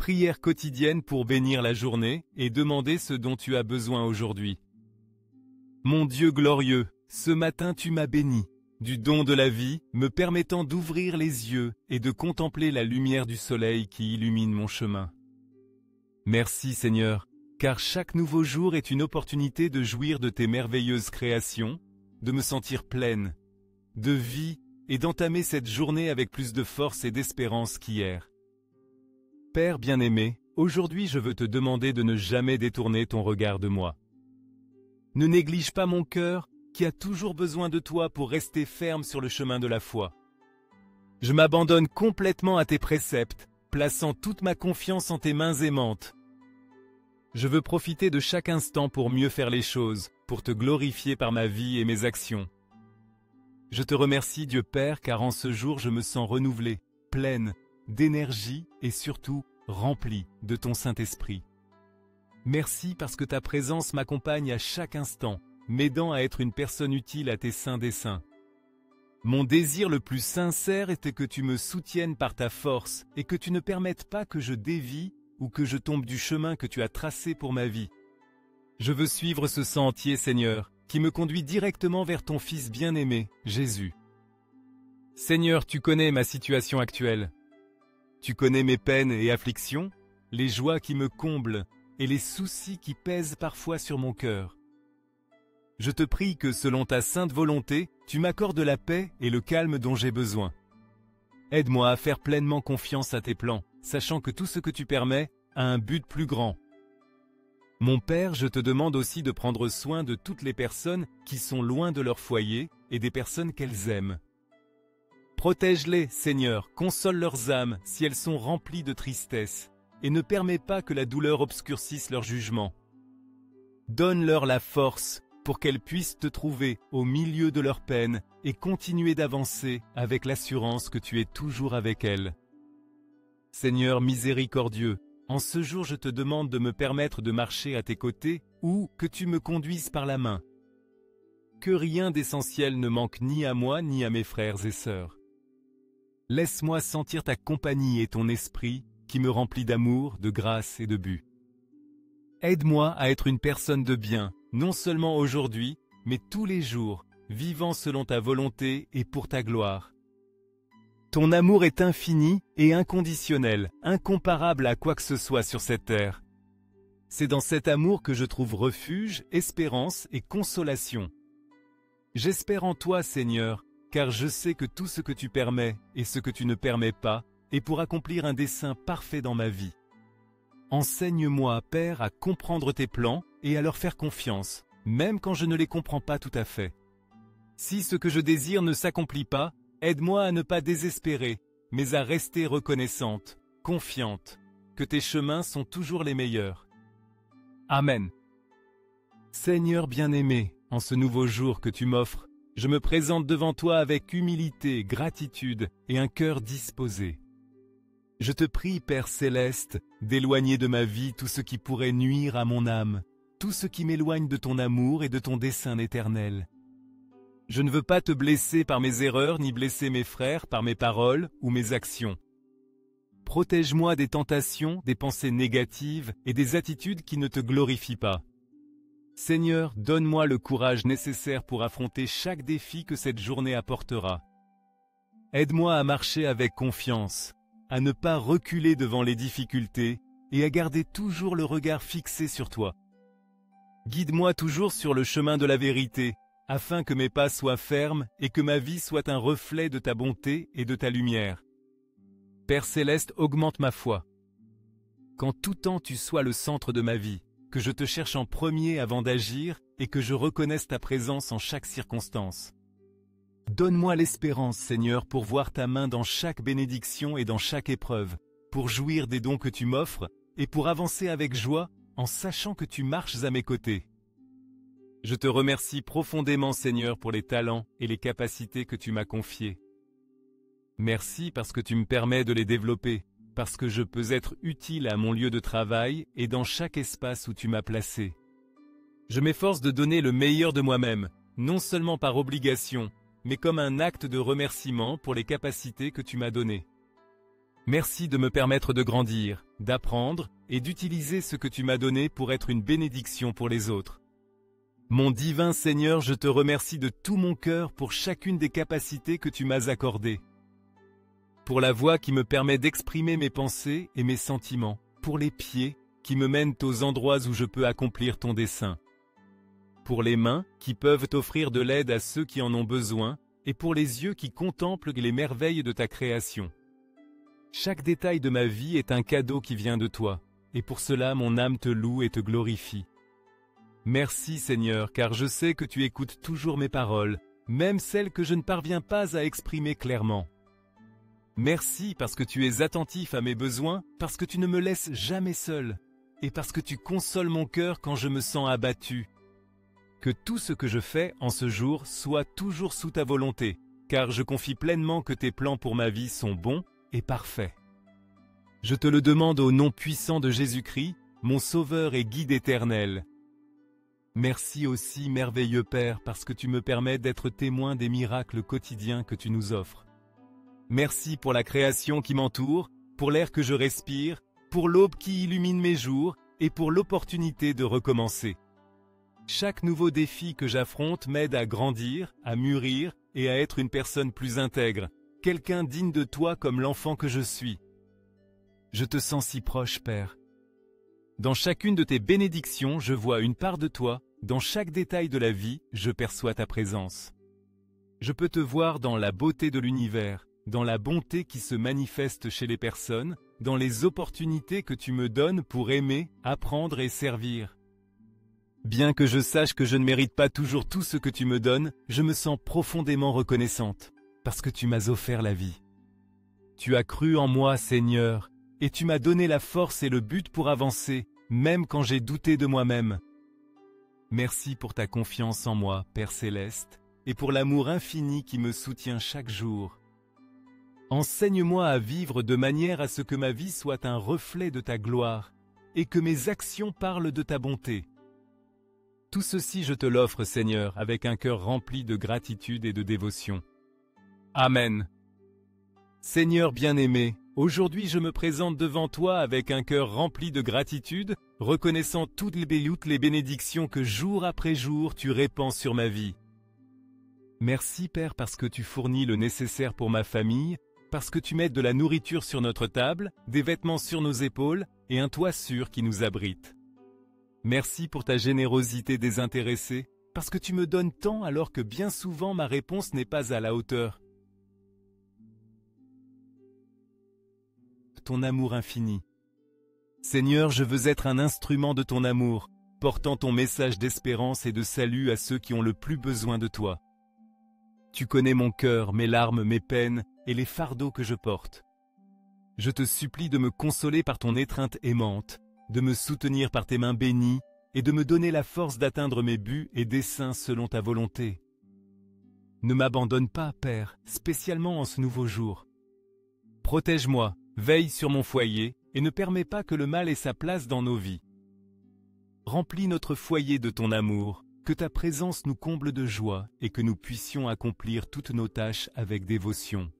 prière quotidienne pour bénir la journée et demander ce dont tu as besoin aujourd'hui. Mon Dieu glorieux, ce matin tu m'as béni, du don de la vie, me permettant d'ouvrir les yeux et de contempler la lumière du soleil qui illumine mon chemin. Merci Seigneur, car chaque nouveau jour est une opportunité de jouir de tes merveilleuses créations, de me sentir pleine, de vie et d'entamer cette journée avec plus de force et d'espérance qu'hier. Père bien-aimé, aujourd'hui je veux te demander de ne jamais détourner ton regard de moi. Ne néglige pas mon cœur, qui a toujours besoin de toi pour rester ferme sur le chemin de la foi. Je m'abandonne complètement à tes préceptes, plaçant toute ma confiance en tes mains aimantes. Je veux profiter de chaque instant pour mieux faire les choses, pour te glorifier par ma vie et mes actions. Je te remercie Dieu Père, car en ce jour je me sens renouvelée, pleine d'énergie et surtout remplie de ton Saint-Esprit. Merci parce que ta présence m'accompagne à chaque instant, m'aidant à être une personne utile à tes saints desseins. Mon désir le plus sincère était que tu me soutiennes par ta force et que tu ne permettes pas que je dévie ou que je tombe du chemin que tu as tracé pour ma vie. Je veux suivre ce sentier, Seigneur, qui me conduit directement vers ton Fils bien-aimé, Jésus. Seigneur, tu connais ma situation actuelle. Tu connais mes peines et afflictions, les joies qui me comblent et les soucis qui pèsent parfois sur mon cœur. Je te prie que, selon ta sainte volonté, tu m'accordes la paix et le calme dont j'ai besoin. Aide-moi à faire pleinement confiance à tes plans, sachant que tout ce que tu permets a un but plus grand. Mon Père, je te demande aussi de prendre soin de toutes les personnes qui sont loin de leur foyer et des personnes qu'elles aiment. Protège-les, Seigneur, console leurs âmes si elles sont remplies de tristesse, et ne permets pas que la douleur obscurcisse leur jugement. Donne-leur la force pour qu'elles puissent te trouver au milieu de leur peine et continuer d'avancer avec l'assurance que tu es toujours avec elles. Seigneur miséricordieux, en ce jour je te demande de me permettre de marcher à tes côtés ou que tu me conduises par la main. Que rien d'essentiel ne manque ni à moi ni à mes frères et sœurs. Laisse-moi sentir ta compagnie et ton esprit qui me remplit d'amour, de grâce et de but. Aide-moi à être une personne de bien, non seulement aujourd'hui, mais tous les jours, vivant selon ta volonté et pour ta gloire. Ton amour est infini et inconditionnel, incomparable à quoi que ce soit sur cette terre. C'est dans cet amour que je trouve refuge, espérance et consolation. J'espère en toi, Seigneur, car je sais que tout ce que tu permets et ce que tu ne permets pas est pour accomplir un dessein parfait dans ma vie. Enseigne-moi, Père, à comprendre tes plans et à leur faire confiance, même quand je ne les comprends pas tout à fait. Si ce que je désire ne s'accomplit pas, aide-moi à ne pas désespérer, mais à rester reconnaissante, confiante, que tes chemins sont toujours les meilleurs. Amen. Seigneur bien-aimé, en ce nouveau jour que tu m'offres, je me présente devant toi avec humilité, gratitude et un cœur disposé. Je te prie, Père céleste, d'éloigner de ma vie tout ce qui pourrait nuire à mon âme, tout ce qui m'éloigne de ton amour et de ton dessein éternel. Je ne veux pas te blesser par mes erreurs ni blesser mes frères par mes paroles ou mes actions. Protège-moi des tentations, des pensées négatives et des attitudes qui ne te glorifient pas. Seigneur, donne-moi le courage nécessaire pour affronter chaque défi que cette journée apportera. Aide-moi à marcher avec confiance, à ne pas reculer devant les difficultés et à garder toujours le regard fixé sur toi. Guide-moi toujours sur le chemin de la vérité, afin que mes pas soient fermes et que ma vie soit un reflet de ta bonté et de ta lumière. Père céleste, augmente ma foi. Qu'en tout temps tu sois le centre de ma vie, que je te cherche en premier avant d'agir et que je reconnaisse ta présence en chaque circonstance. Donne-moi l'espérance, Seigneur, pour voir ta main dans chaque bénédiction et dans chaque épreuve, pour jouir des dons que tu m'offres et pour avancer avec joie en sachant que tu marches à mes côtés. Je te remercie profondément, Seigneur, pour les talents et les capacités que tu m'as confiés. Merci parce que tu me permets de les développer, parce que je peux être utile à mon lieu de travail et dans chaque espace où tu m'as placé. Je m'efforce de donner le meilleur de moi-même, non seulement par obligation, mais comme un acte de remerciement pour les capacités que tu m'as données. Merci de me permettre de grandir, d'apprendre et d'utiliser ce que tu m'as donné pour être une bénédiction pour les autres. Mon divin Seigneur, je te remercie de tout mon cœur pour chacune des capacités que tu m'as accordées. Pour la voix qui me permet d'exprimer mes pensées et mes sentiments, pour les pieds qui me mènent aux endroits où je peux accomplir ton dessein. Pour les mains qui peuvent offrir de l'aide à ceux qui en ont besoin, et pour les yeux qui contemplent les merveilles de ta création. Chaque détail de ma vie est un cadeau qui vient de toi, et pour cela mon âme te loue et te glorifie. Merci Seigneur, car je sais que tu écoutes toujours mes paroles, même celles que je ne parviens pas à exprimer clairement. Merci parce que tu es attentif à mes besoins, parce que tu ne me laisses jamais seul, et parce que tu consoles mon cœur quand je me sens abattu. Que tout ce que je fais en ce jour soit toujours sous ta volonté, car je confie pleinement que tes plans pour ma vie sont bons et parfaits. Je te le demande au nom puissant de Jésus-Christ, mon Sauveur et Guide éternel. Merci aussi, merveilleux Père, parce que tu me permets d'être témoin des miracles quotidiens que tu nous offres. Merci pour la création qui m'entoure, pour l'air que je respire, pour l'aube qui illumine mes jours et pour l'opportunité de recommencer. Chaque nouveau défi que j'affronte m'aide à grandir, à mûrir et à être une personne plus intègre, quelqu'un digne de toi comme l'enfant que je suis. Je te sens si proche, Père. Dans chacune de tes bénédictions, je vois une part de toi. Dans chaque détail de la vie, je perçois ta présence. Je peux te voir dans la beauté de l'univers, dans la bonté qui se manifeste chez les personnes, dans les opportunités que tu me donnes pour aimer, apprendre et servir. Bien que je sache que je ne mérite pas toujours tout ce que tu me donnes, je me sens profondément reconnaissante, parce que tu m'as offert la vie. Tu as cru en moi, Seigneur, et tu m'as donné la force et le but pour avancer, même quand j'ai douté de moi-même. Merci pour ta confiance en moi, Père Céleste, et pour l'amour infini qui me soutient chaque jour. Enseigne-moi à vivre de manière à ce que ma vie soit un reflet de ta gloire, et que mes actions parlent de ta bonté. Tout ceci je te l'offre, Seigneur, avec un cœur rempli de gratitude et de dévotion. Amen. Seigneur bien-aimé, aujourd'hui je me présente devant toi avec un cœur rempli de gratitude, reconnaissant toutes les bénédictions que jour après jour tu répands sur ma vie. Merci Père parce que tu fournis le nécessaire pour ma famille, parce que tu mets de la nourriture sur notre table, des vêtements sur nos épaules et un toit sûr qui nous abrite. Merci pour ta générosité désintéressée, parce que tu me donnes tant alors que bien souvent ma réponse n'est pas à la hauteur. Ton amour infini. Seigneur, je veux être un instrument de ton amour, portant ton message d'espérance et de salut à ceux qui ont le plus besoin de toi. Tu connais mon cœur, mes larmes, mes peines et les fardeaux que je porte. Je te supplie de me consoler par ton étreinte aimante, de me soutenir par tes mains bénies et de me donner la force d'atteindre mes buts et desseins selon ta volonté. Ne m'abandonne pas, Père, spécialement en ce nouveau jour. Protège-moi, veille sur mon foyer et ne permets pas que le mal ait sa place dans nos vies. Remplis notre foyer de ton amour, que ta présence nous comble de joie et que nous puissions accomplir toutes nos tâches avec dévotion.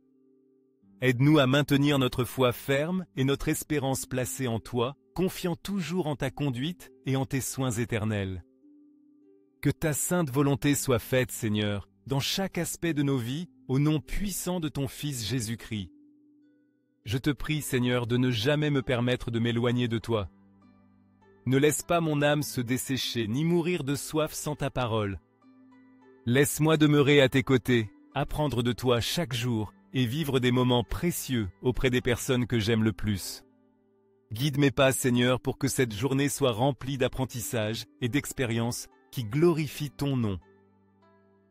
Aide-nous à maintenir notre foi ferme et notre espérance placée en toi, confiant toujours en ta conduite et en tes soins éternels. Que ta sainte volonté soit faite, Seigneur, dans chaque aspect de nos vies, au nom puissant de ton Fils Jésus-Christ. Je te prie, Seigneur, de ne jamais me permettre de m'éloigner de toi. Ne laisse pas mon âme se dessécher, ni mourir de soif sans ta parole. Laisse-moi demeurer à tes côtés, apprendre de toi chaque jour et vivre des moments précieux auprès des personnes que j'aime le plus. Guide mes pas, Seigneur, pour que cette journée soit remplie d'apprentissage et d'expériences qui glorifient ton nom.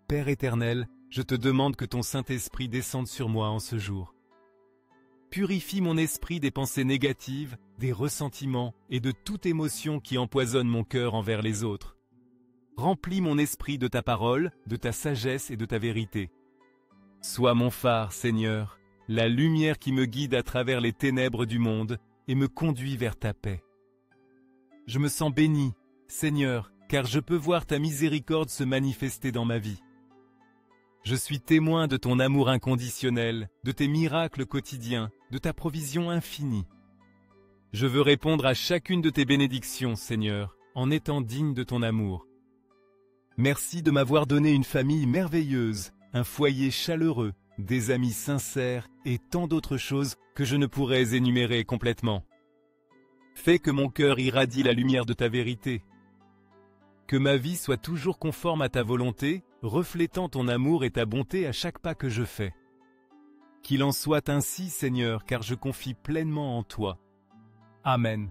Père éternel, je te demande que ton Saint-Esprit descende sur moi en ce jour. Purifie mon esprit des pensées négatives, des ressentiments et de toute émotion qui empoisonne mon cœur envers les autres. Remplis mon esprit de ta parole, de ta sagesse et de ta vérité. Sois mon phare, Seigneur, la lumière qui me guide à travers les ténèbres du monde et me conduit vers ta paix. Je me sens béni, Seigneur, car je peux voir ta miséricorde se manifester dans ma vie. Je suis témoin de ton amour inconditionnel, de tes miracles quotidiens, de ta provision infinie. Je veux répondre à chacune de tes bénédictions, Seigneur, en étant digne de ton amour. Merci de m'avoir donné une famille merveilleuse, un foyer chaleureux, des amis sincères et tant d'autres choses que je ne pourrais énumérer complètement. Fais que mon cœur irradie la lumière de ta vérité. Que ma vie soit toujours conforme à ta volonté, reflétant ton amour et ta bonté à chaque pas que je fais. Qu'il en soit ainsi, Seigneur, car je confie pleinement en toi. Amen.